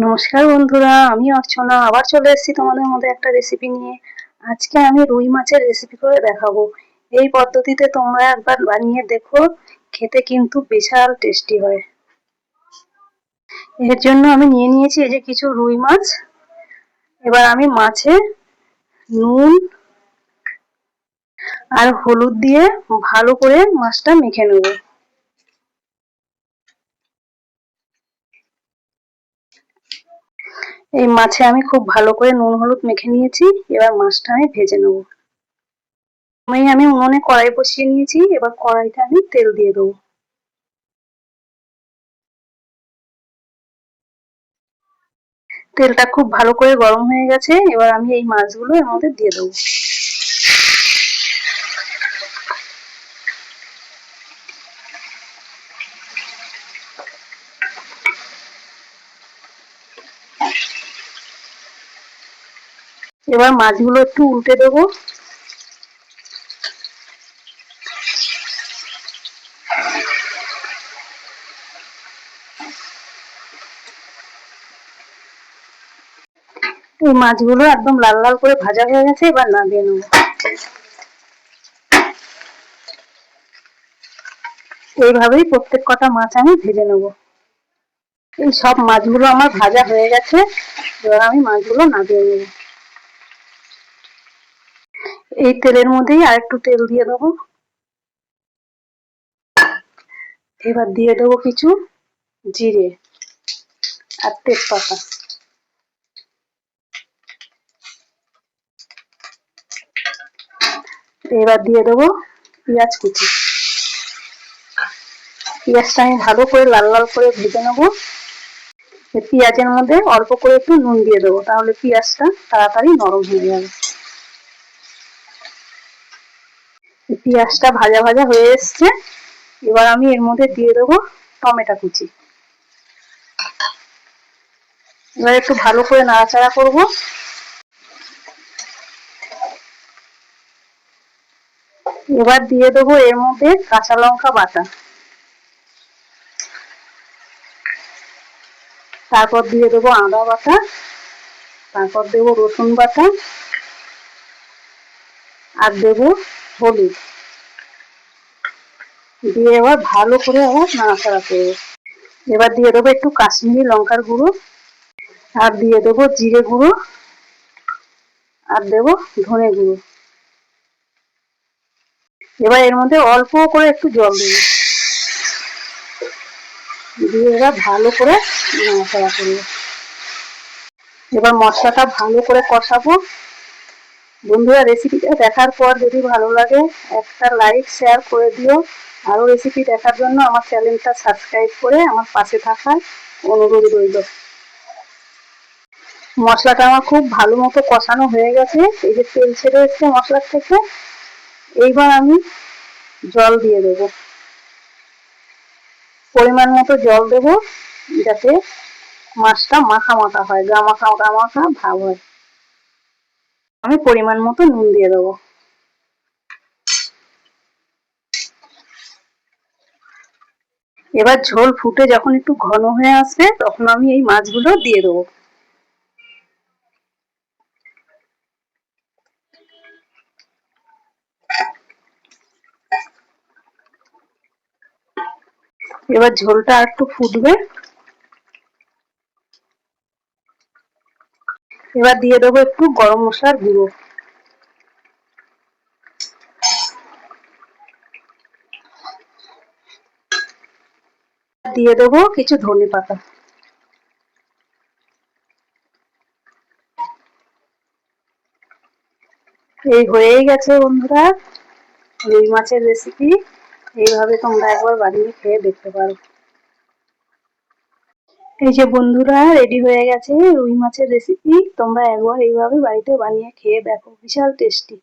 নমস্কার বন্ধুরা, আমি অর্চনা আবার চলে এসেছি তোমাদের মধ্যে একটা রেসিপি নিয়ে। আজকে আমি রুই মাছের রেসিপি করে দেখাবো। এই পদ্ধতিতে তোমরা একবার বানিয়ে দেখো, খেতে কিন্তু বিশাল টেস্টি হয়। এর জন্য আমি নিয়ে নিয়েছি এই যে কিছু রুই মাছ। এবার আমি মাছে নুন আর হলুদ দিয়ে ভালো করে মাছটা মেখে নেব। এই মাছে আমি খুব ভালো করে নুন হলুদ মেখে নিয়েছি। এবার মাছটা আমি ভেজে নেব। আমি উনুনে কড়াই বসিয়ে নিয়েছি। এবার কড়াইতে আমি তেল দিয়ে দেবো। তেলটা খুব ভালো করে গরম হয়ে গেছে। এবার আমি এই মাছগুলো এর মধ্যে দিয়ে দেবো। এবার মাছগুলো একটু উল্টে দেবো। এই মাছগুলো একদম লাল লাল করে ভাজা হয়ে গেছে। এবার নামিয়ে নেবো। এইভাবেই প্রত্যেক কটা মাছ আমি ভেজে নেব। এই সব মাছগুলো আমার ভাজা হয়ে গেছে। এবার আমি মাছগুলো নামিয়ে নেব। এই তেলের মধ্যেই আর একটু তেল দিয়ে দেবো। এবার দিয়ে দেবো কিছু জিরে আর তেজপাতা। এবার দিয়ে দেবো পেঁয়াজ কুচি। পেঁয়াজটা আমি ভালো করে লাল লাল করে ভেজে নেবো। পেঁয়াজের মধ্যে অল্প করে একটু নুন দিয়ে দেবো, তাহলে পেঁয়াজটা তাড়াতাড়ি নরম হয়ে যাবে। পেঁয়াজটা ভাজা ভাজা হয়ে এসছে। এবার আমি এর মধ্যে দিয়ে দেবো টমেটো কুচি। এবার একটু ভালো করে নাড়াচাড়া করব। এবার দিয়ে দেবো এর মধ্যে কাঁচা লঙ্কা বাটা। তারপর দিয়ে দেবো আদা বাটা। তারপর দেবো রসুন বাটা আর দেবো হলুদ দিয়ে এবার ভালো করে আবার নাড়াচাড়া করবো। এবার দিয়ে দেবো একটু কাশ্মীরি লঙ্কার গুঁড়ো আর দিয়ে দেবো জিরে গুঁড়ো আর দেবো ধনে গুঁড়ো। এবার এর মধ্যে অল্প করে একটু জল দেবো, দিয়ে এবার ভালো করে নাড়াচাড়া করবো। এবার মশলাটা ভালো করে কষাবো। বন্ধুরা, রেসিপিটা দেখার পর যদি ভালো লাগে একটা লাইক শেয়ার করে দিও। আরো রেসিপি দেখার জন্য আমার চ্যানেলটা সাবস্ক্রাইব করে আমার পাশে থাকার অনুরোধ রইল। মশলাটা আমার খুব ভালো মতো কষানো হয়ে গেছে। এই যে তেল ছেড়ে এসছে মশলার থেকে। এইবার আমি জল দিয়ে দেবো, পরিমাণ মতো জল দেবো, যাতে মাছটা মাখা মাখা হয়, গা মাখা গা মাখা ভাব হয়। আমি পরিমাণ মতো নুন দিয়ে দেবো। এবার ঝোল ফুটে যখন একটু ঘন হয়ে আসবে তখন আমি এই মাছগুলো দিয়ে দেবো। এবার ঝোলটা একটু ফুটবে। এবার দিয়ে দেবো একটু গরম মশলার গুঁড়ো। দিয়ে দেবো কিছু ধনে পাতা। এই হয়েই গেছে বন্ধুরা রুই মাছের রেসিপি। এইভাবে তোমরা একবার বানিয়ে খেয়ে দেখতে পারো। এই যে বন্ধুরা, রেডি হয়ে গেছে রুই মাছের রেসিপি। তোমরা একবার এইভাবে বাড়িতে বানিয়ে খেয়ে দেখো, বিশাল টেস্টি।